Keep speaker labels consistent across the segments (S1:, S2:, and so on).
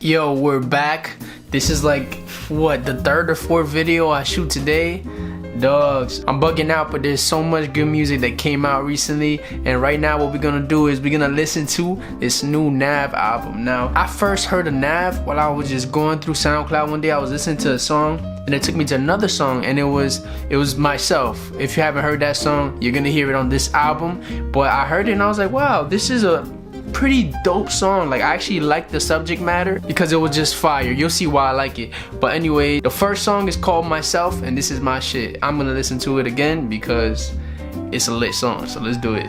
S1: Yo, we're back. This is like, what, the third or fourth video I shoot today? Dogs, I'm bugging out, but there's so much good music that came out recently, and right now what we're gonna do is we're gonna listen to this new Nav album. Now, I first heard of Nav while I was just going through SoundCloud one day. I was listening to a song, and it took me to another song, and it was Myself. If you haven't heard that song, you're gonna hear it on this album. But I heard it and I was like, wow, this is a pretty dope song. Like, I actually like the subject matter because it was just fire. You'll see why I like it. But anyway, the first song is called Myself, and this is my shit. I'm gonna listen to it again because it's a lit song, so let's do it.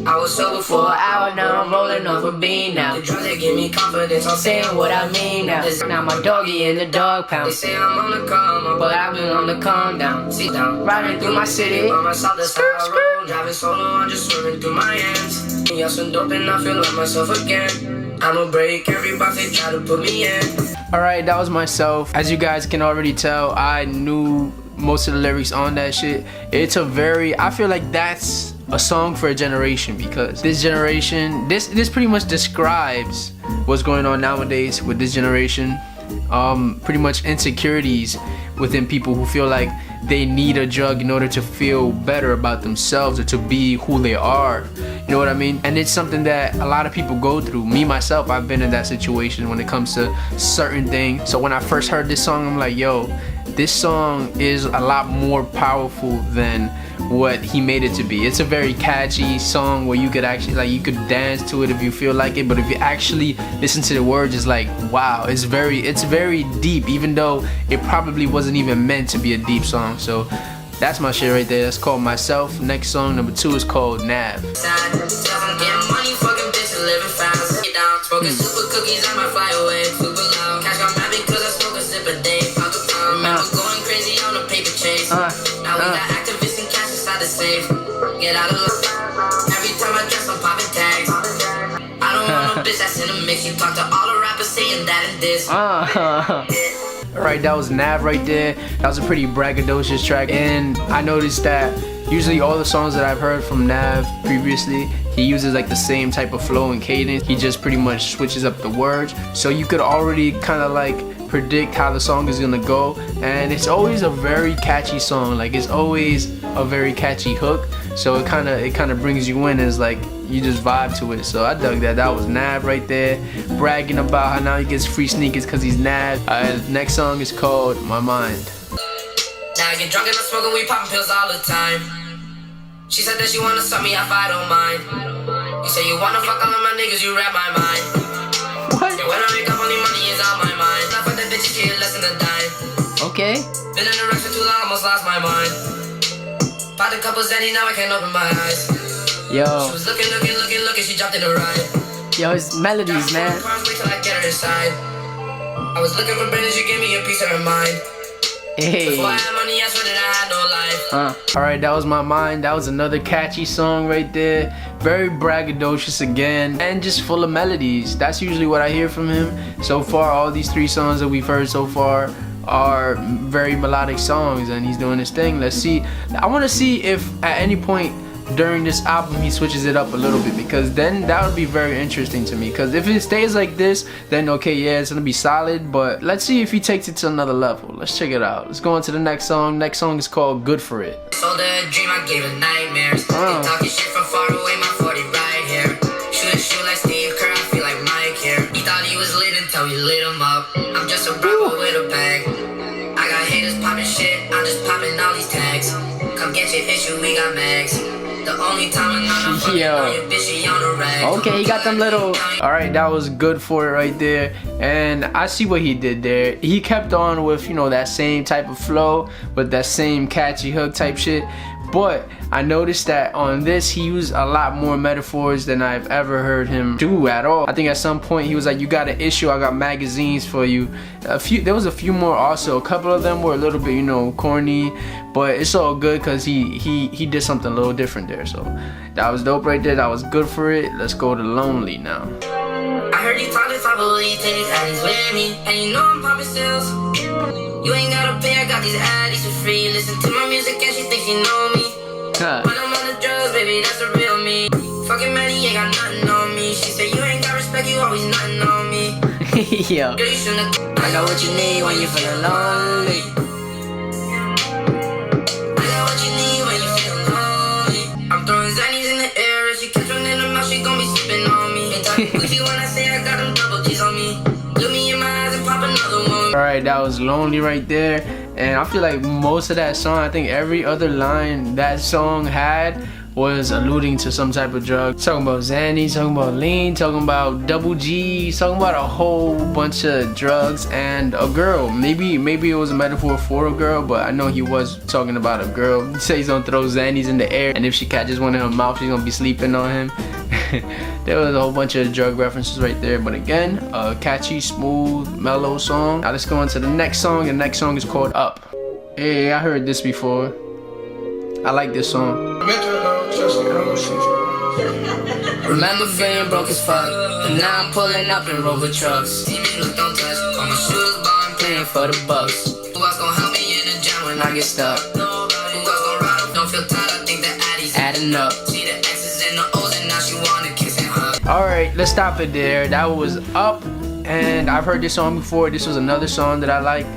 S2: I was sober for an hour, now I'm rolling off a bean now. The drugs that give me confidence, I'm saying what I mean now. Now my doggy in the dog pound. They say I'm on the come up, but I've been on the calm down. Sit down, riding through my city by myself, that's how I roll. Driving solo, I'm just swerving through my hands. Y'all some dope and I feel like myself again. I'ma break every box they try to put me in.
S1: Alright, that was Myself. As you guys can already tell, I knew most of the lyrics on that shit. It's a very, I feel like that's a song for a generation, because this generation, this pretty much describes what's going on nowadays with this generation. Pretty much insecurities within people who feel like they need a drug in order to feel better about themselves or to be who they are. You know what I mean? And it's something that a lot of people go through. Me, myself, I've been in that situation when it comes to certain things. So when I first heard this song, I'm like, yo, this song is a lot more powerful than what he made it to be. It's a very catchy song where you could actually, like, you could dance to it if you feel like it, but if you actually listen to the words, it's like, wow, it's very deep, even though it probably wasn't even meant to be a deep song. So that's my shit right there. That's called Myself. Next song, number 2, is called Nav. Get out of love. Every time I dress, I'm popping tags. I don't want no bitch that's in a mix. You talk to all the rappers saying that and this. Alright, that was Nav right there. That was a pretty braggadocious track, and I noticed that usually all the songs that I've heard from Nav previously, he uses like the same type of flow and cadence. He just pretty much switches up the words, so you could already kind of like predict how the song is gonna go, and it's always a very catchy song. Like, it's always a very catchy hook, so it kind of brings you in. As like, you just vibe to it. So I dug that. That was Nav right there, bragging about how now he gets free sneakers because he's Nav. Next song is called My Mind. Now I get drunk and I'm smoking weed, popping pills all the time. She said that she wanna suck me if I don't mind. You say you wanna fuck all of my niggas, you rap my mind. What? And when I wake up, only money is on my mind. I fuck that bitch, she less than a dime. Okay. Been in the rest for too long, almost lost my mind. Popped a couple Zenny, now I can't open my eyes. Yo. She was looking, she jumped in the ride. Yo, it's melodies, man. Wait till I get her inside. I was looking for Brandon, she gave me a piece of her mind. Hey. Before I had money, I swear that I had no life. Alright, that was My Mind. That was another catchy song right there. Very braggadocious again, and just full of melodies. That's usually what I hear from him. So far, all these 3 songs that we've heard so far are very melodic songs, and he's doing his thing. Let's see. I want to see if at any point during this album he switches it up a little bit, because then that would be very interesting to me. Because if it stays like this, then okay, yeah, it's gonna be solid, but let's see if he takes it to another level. Let's check it out. Let's go on to the next song. Next song is called Good For It. Sold a dream, I gave her nightmares. They talking shit from far away, my 40 right here. Shoot like Steve Kerr, I feel like Mike here. He thought he was lit until we lit him up. I'm just a rapper with a bag. I got haters popping shit, I'm just popping all these tags. Come get your issue, we got mags. The only time I'm fucking on your bitch, she on the rag. Okay, he got them little. Alright, that was Good For It right there. And I see what he did there. He kept on with, you know, that same type of flow, with that same catchy hook type shit. But I noticed that on this, he used a lot more metaphors than I've ever heard him do at all. I think at some point he was like, you got an issue, I got magazines for you. There was a few more also. A couple of them were a little bit, you know, corny, but it's all good because he did something a little different there. So that was dope right there. That was Good For It. Let's go to Lonely now. I heard you talking about you take these addies with me, and you know I'm popping sales. You ain't gotta pay, I got these addies for free. Listen to my music and she thinks you know me. When I'm on the drugs, baby, that's the real me. Fucking man, he ain't got nothing on me. She said you ain't got respect, you always nothing on me.
S2: Yo, I know what you need when you're feeling lonely. I got what you need when you're feeling lonely. I'm throwing zannies in the air. If she catch one in her mouth, she gon' be sipping on me. Ain't talking Gucci when I say I got them double G's on me. Look me in my eyes and pop another one. Alright, that was Lonely right there. And I feel like most of that song, I think every other line that song had was alluding to some type of drug. Talking about Xanny, talking about lean, talking about double G, talking about a whole bunch of drugs and a girl. Maybe it was a metaphor for a girl, but I know he was talking about a girl. He said he's gonna throw Xannies in the air, and if she catches one in her mouth, she's gonna be sleeping on him. There was a whole bunch of drug references right there, but again, a catchy, smooth, mellow song. Now let's go on to the next song. The next song is called Up. Hey, I heard this before. I like this song. Remember being broke as fuck, and now I'm pulling up in Rover trucks. Look, don't touch, on my shoes, but I'm paying for the bucks. Who else gon' help me in the jam when I get stuck? Who else gon' ride up? Don't feel tired, I think the Addies adding up. See the X's and the O's, and now she wanna kiss and hug. Alright, let's stop it there. That was Up, and I've heard this song before. This was another song that I liked.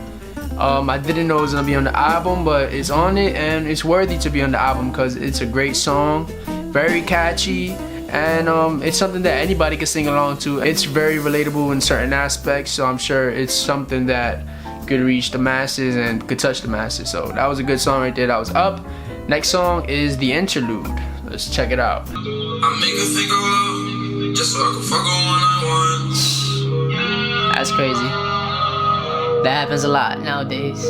S2: I didn't know it was gonna be on the album, but it's on it, and it's worthy to be on the album because it's a great song, very catchy, and it's something that anybody can sing along to. It's very relatable in certain aspects, so I'm sure it's something that could reach the masses and could touch the masses. So that was a good song right there. That was Up. Next song is The Interlude. Let's check it out.
S3: I make a figure out just so I can fuck on one on one.
S2: That's crazy. That happens a lot nowadays.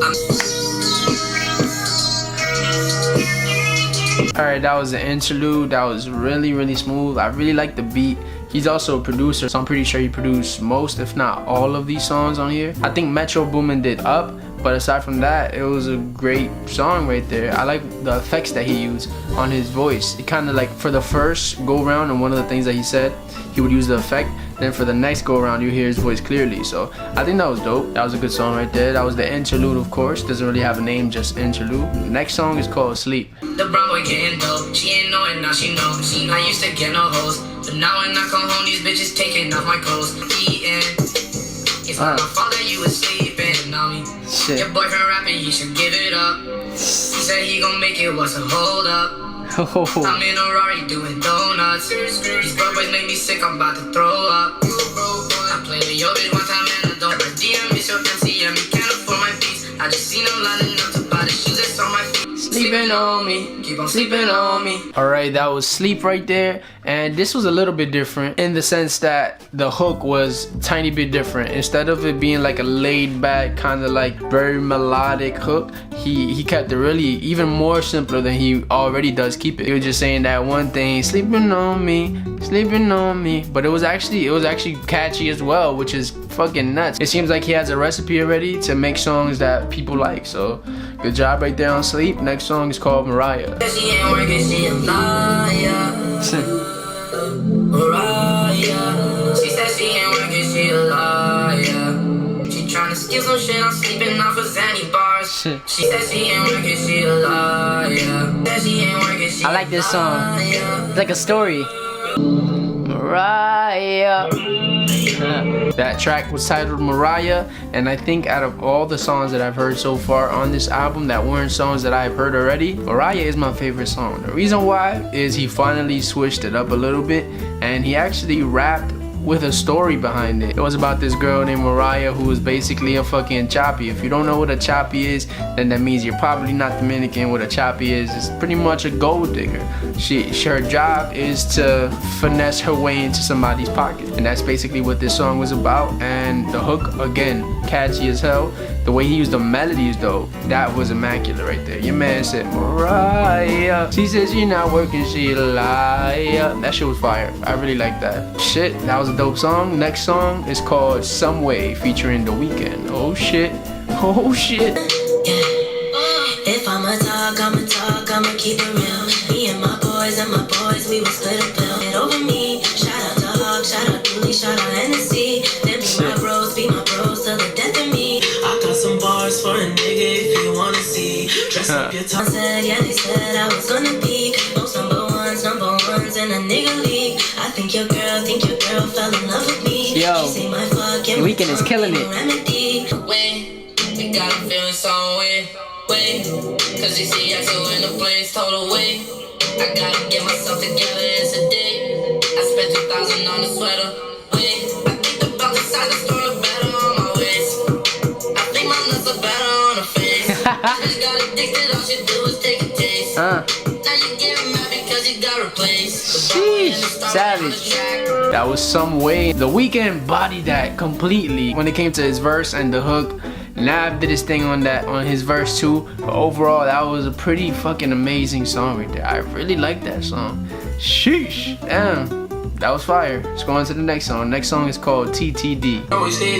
S1: Alright, that was The Interlude. That was really smooth. I really like the beat. He's also a producer, so I'm pretty sure he produced most, if not all, of these songs on here. I think Metro Boomin did Up, but aside from that, it was a great song right there. I like the effects that he used on his voice. It kind of like, for the first go round, and one of the things that he said, he would use the effect. Then for the next go around, you hear his voice clearly. So I think that was dope. That was a good song right there. That was The Interlude, of course. Doesn't really have a name, just Interlude. The next song is called Sleep.
S2: The brown boy getting dope. She ain't know it, now she know. I used to get no hoes, but now when I come home, these bitches taking off my clothes. Eating. It's not my fault that you was sleeping on me.
S1: Shit.
S2: Your boyfriend rapping, you should give it up. He said he gon' make it, what's a hold up? I'm in a Rari doing donuts. These broke boys make me sick, I'm about to throw up. I played with your bitch one time and I don't DM. It's your MCM, you can't afford my beats. I just seen them lining up to buy the shoes that's on my feet. Sleeping on me, keep on sleeping on me.
S1: Alright, that was Sleep right there. And this was a little bit different in the sense that the hook was a tiny bit different. Instead of it being like a laid back, kind of like very melodic hook, he kept it really even more simpler than he already does keep it. He was just saying that one thing, sleeping on me, but it was actually catchy as well, which is fucking nuts. It seems like he has a recipe already to make songs that people like. So good job right there on Sleep. Next song is called Mariah.
S2: She ain't working, she a liar. Mariah. She said she ain't working, she a liar. She tryna skip some shit, I'm sleeping off of Xanny bars. She said she ain't working, she a liar. She ain't working, she
S1: I like this song. It's like a story.
S2: Mariah.
S1: That track was titled Mariah, and I think out of all the songs that I've heard so far on this album that weren't songs that I've heard already, Mariah is my favorite song. The reason why is he finally switched it up a little bit, and he actually rapped with a story behind it. It was about this girl named Mariah who was basically a fucking choppy. If you don't know what a choppy is, then that means you're probably not Dominican. What a choppy is pretty much a gold digger. Her job is to finesse her way into somebody's pocket, and that's basically what this song was about. And the hook, again, catchy as hell. The way he used the melodies though, that was immaculate right there. Your man said Mariah. She says you're not working, she a liar. That shit was fire. I really like that. Shit, that was a dope song. Next song is called Some Way featuring The Weeknd. Oh shit. Oh shit.
S4: If I'ma talk, I'ma keep it real. Me and my boys, we will split a bill. Get over me. Shout out to Hawk, shout out Dooley, shout out Hennessy. Then be my bros till the death of me. I got some bars for a nigga if you wanna see. Dress up your tongue. Yeah, they said I was gonna peak. Most number ones in a nigga league. I think your girl fell in love with me.
S1: Yo,
S4: she say my fuck, yeah,
S2: Weeknd is killing it.
S1: We got him feeling some way. Cause you see I still in the place total way. I gotta get myself together, it's a day. I spent 2,000 on the sweater. I think the belt inside the store look better on my waist. I think my nuts are better on her face. I just got addicted, all she do is take a taste. Now you get mad because you got replaced.
S2: Sheesh, savage. That was Some Way. The Weeknd bodied that completely when it came to his verse and the hook. Nav did his thing on that, on his verse too. But overall, that was a pretty fucking amazing song right there. I really like that song. Sheesh, damn, that was fire. Let's go on to the next song. Next song is called TTD.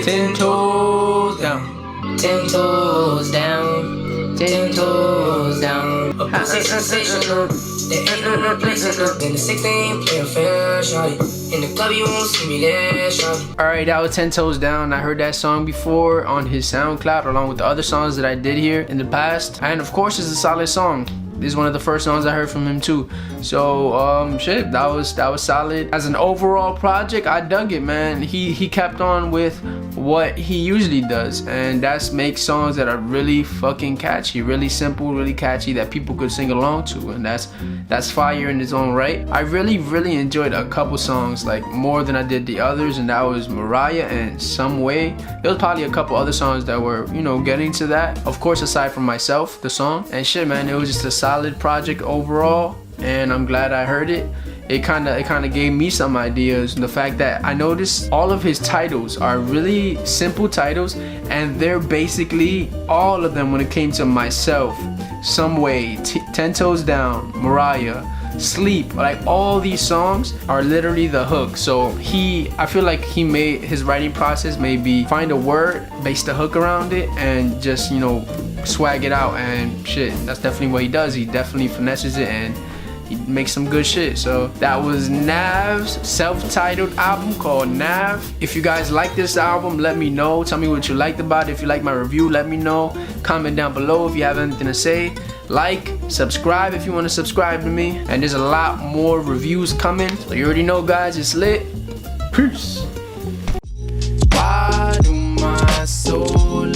S2: 10 toes down, 10 toes down, 10 toes down.
S1: A pussy sensational. There ain't no replacing. In the 16, play a fair shawty. In the club, you won't see me there, shawty.
S2: Alright, that was 10 Toes Down. I heard that song before on his SoundCloud along with the other songs that I did here in the past. And of course, it's a solid song. This is one of the first songs I heard from him too. So shit, that was solid. As an overall project, I dug it, man. He kept on with what he usually does, and that's make songs that are really fucking catchy, really simple, really catchy, that people could sing along to, and that's fire in its own right. I really enjoyed a couple songs, like more than I did the others, and that was Mariah and Some Way. There was probably a couple other songs that were, you know, getting to that. Of course, aside from Myself, the song, and shit, man, it was just a solid project overall, and I'm glad I heard it. It kind of gave me some ideas. The fact that I noticed all of his titles are really simple titles, and they're basically all of them when it came to Myself, Some Way, 10 Toes Down, Mariah, Sleep, like all these songs are literally the hook. So I feel like he made his writing process maybe find a word, base the hook around it, and just, you know, swag it out, and shit, that's definitely what he does. He definitely finesses it and he makes some good shit. So that was Nav's self-titled album called Nav. If you guys like this album, let me know. Tell me what you liked about it. If you like my review, let me know. Comment down below if you have anything to say. Like, subscribe if you want to subscribe to me. And there's a lot more reviews coming. So you already know, guys, it's lit. Peace. Why do my soul